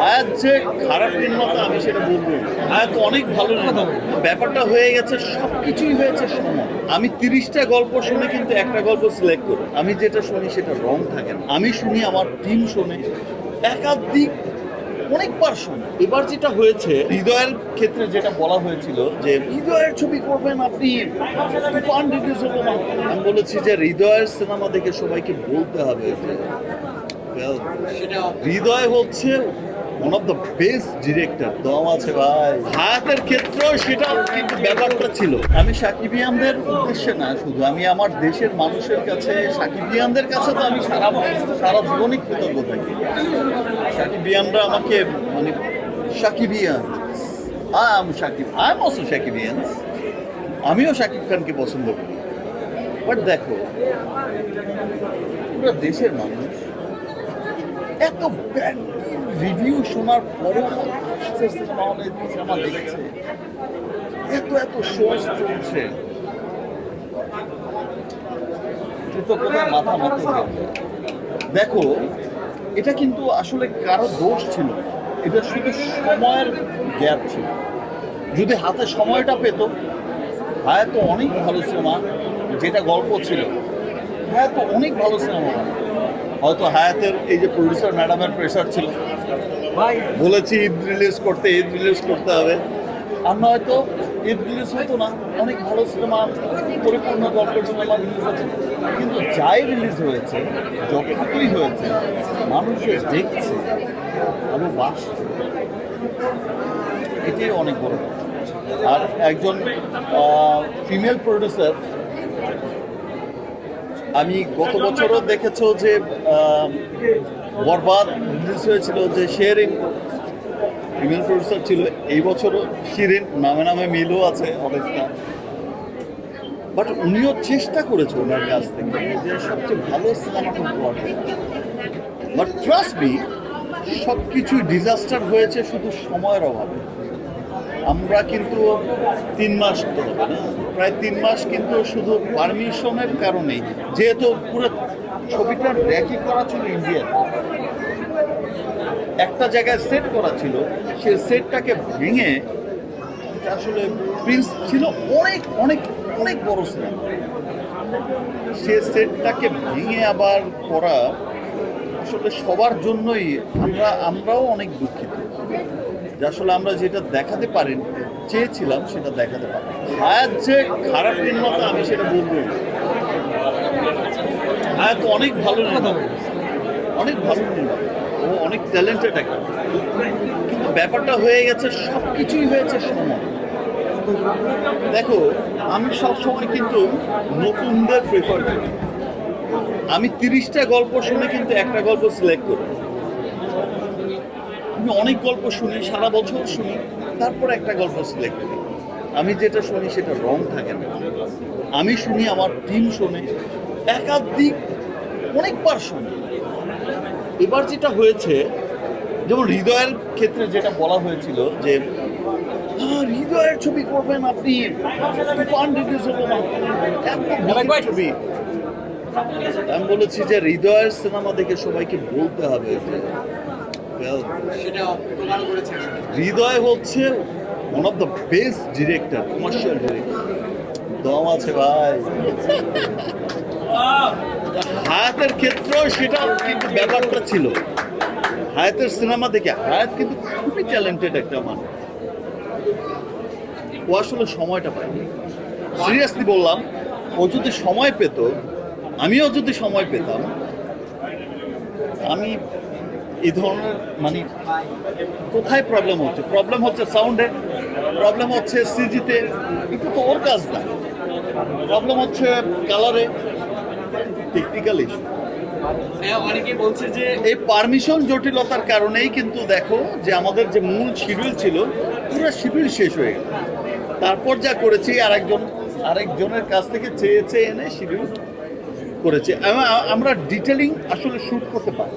হায়াত যে খারাপ নির্মাতা আমি সেটা বলবো না। হায়াত অনেক ভালো নির্মাতা। ব্যাপারটা হয়ে গেছে, সব কিছুই হয়েছে সময়। আমি 30টা গল্প শুনে কিন্তু একটা গল্প সিলেক্ট করি। আমি যেটা শুনি সেটা রং থাকে না। আমি শুনি, আমার টিম শোনে, একাধিক অনেকবার শোনে। এবার যেটা হয়েছে, হৃদয়ের ক্ষেত্রে যেটা বলা হয়েছিল যে হৃদয়ের ছবি করবেন আপনি, তুফান রিলিজ হলো না। আমি বলেছি যে হৃদয়ের সিনেমা দেখে সবাইকে বলতে হবে যে well, হৃদয় হচ্ছে one of the best director. দম আছে ভাই। হায়াতের ক্ষেত্রেও সেটা কিন্তু ব্যাপারটা ছিল। আমি সাকিবিয়ানদের উদ্দেশ্যে না, শুধু আমি আমার দেশের মানুষের কাছে, সাকিবিয়ানদের কাছে তো আমি সারা জীবনই কৃতজ্ঞ থাকি। সাকিবিয়ানরা আমাকে মানে সাকিবিয়ান, আই এম অলসো সাকিবিয়ানস। আমিও শাকিব খানকে পছন্দ করি। বাট দেখো, পুরো দেশের মানুষ এত ব্যাড রিভিউ শোনার পরেও সিনেমা হলে সিনেমা দেখছে, এত শোজ চলছে, তো কোথায় মাথা মারতে হবে। দেখো, এটা কিন্তু আসলে কারো দোষ ছিল না, এটা শুধু সময়ের গ্যাপ ছিল। যদি হাতে সময়টা পেত, হায়াত অনেক ভালো সিনেমা, যেটা গল্প ছিল, হায়াত অনেক ভালো সিনেমা। হয়তো হায়াতের এই যে প্রডিউসার ম্যাডামের প্রেশার ছিল, বলেছি ঈদ রিলিজ করতে হবে, আর নয়তো ঈদ রিলিজ হতো না। অনেক ভালো সিনেমা, পরিপূর্ণ গল্পের সিনেমা রিলিজ হচ্ছে, কিন্তু যাই রিলিজ হয়েছে, যতটুকুই হয়েছে, মানুষের দেখছে, ভালোবাসছে, এটাই অনেক বড় কথা। আর একজন ফিমেল প্রডিউসার, আমি গত বছরও দেখেছো যে বরবাদ রিলিজ হয়েছিল, যে শেরিন ফিমেল প্রডিউসার ছিল। এই বছরও শিরিন, নামে মিলও আছে অনেকটা। বাট উনিও চেষ্টা করেছে ওনার কাছ থেকে যে সবচেয়ে ভালো সিনেমাটা উপহার দেওয়া। বাট ট্রাস্ট মি, সব কিছুই ডিজাস্টার হয়েছে শুধু সময়ের অভাবে। আমরা কিন্তু 3 মাস তো হবে না, প্রায় 3 মাস কিন্তু শুধু পারমিশনের কারণেই, যেহেতু পুরো ছবিটা র্যাকি করা ছিল ইন্ডিয়াতে, একটা জায়গায় সেট করা ছিল, সে সেটটাকে ভেঙে, এটা আসলে প্রিন্স ছিল অনেক অনেক অনেক বড় সিনেমা, সে সেটটাকে ভেঙে আবার করা আসলে সবার জন্যই। আমরাও অনেক দুঃখিত যে আসলে আমরা যেটা দেখাতে চেয়েছিলাম সেটা দেখাতে পারি। হায়াত যে খারাপ নির্মাতা আমি সেটা বলবো না। হায়াত অনেক ভালো নির্মাতা, অনেক ভালো নির্মাতা, ও অনেক ট্যালেন্টেড একটা। কিন্তু ব্যাপারটা হয়ে গেছে, সব কিছুই হয়েছে সময়। দেখো, আমি সবসময় কিন্তু নতুনদের প্রেফার করি। আমি 30টা গল্প শুনে কিন্তু একটা গল্প সিলেক্ট করি। আমি অনেক গল্প শুনি, সারা বছর শুনি, তারপর একটা গল্প সিলেক্ট করি। আমি যেটা শুনি সেটা রং থাকে না। আমি শুনি, আমার টিম শোনে, একাধিক অনেকবার শোনে। এবার যেটা হয়েছে, যেমন হৃদয়ের ক্ষেত্রে যেটা বলা হয়েছিল যে হৃদয়ের ছবি করবেন আপনি, তুফান রিলিজ হলো না, ছবি। আমি বলেছি যে হৃদয়ের সিনেমা দেখে সবাইকে বলতে হবে যে হৃদয় হচ্ছে one of the best director, commercial director. দম আছে ভাই। হায়াতের ক্ষেত্রেও সেটা কিন্তু ব্যাপারটা ছিল। হায়াতের সিনেমা দেখে, হায়াত কিন্তু খুবই ট্যালেন্টেড একটা মানুষ, ও আসলে সময়টা পায়নি। সিরিয়াসলি বললাম, ও যদি সময় পেত, আমিও যদি সময় পেতাম, আমি এই ধরনের মানে কোথায় প্রবলেম হচ্ছে সাউন্ডে, প্রবলেম হচ্ছে সিজিতে, একটু তো ওর কাজ না, প্রবলেম হচ্ছে কালারে, টেকনিক্যাল ইস্যু। অনেকে বলছে যে এই পারমিশন জটিলতার কারণেই কিন্তু দেখো যে আমাদের যে মূল শিডিউল ছিল, পুরো শিডিউল শেষ হয়ে গেল। তারপর যা করেছি, আরেকজনের কাছ থেকে চেয়ে এনে শিডিউল করেছি। আমরা ডিটেলিং আসলে শ্যুট করতে পারি।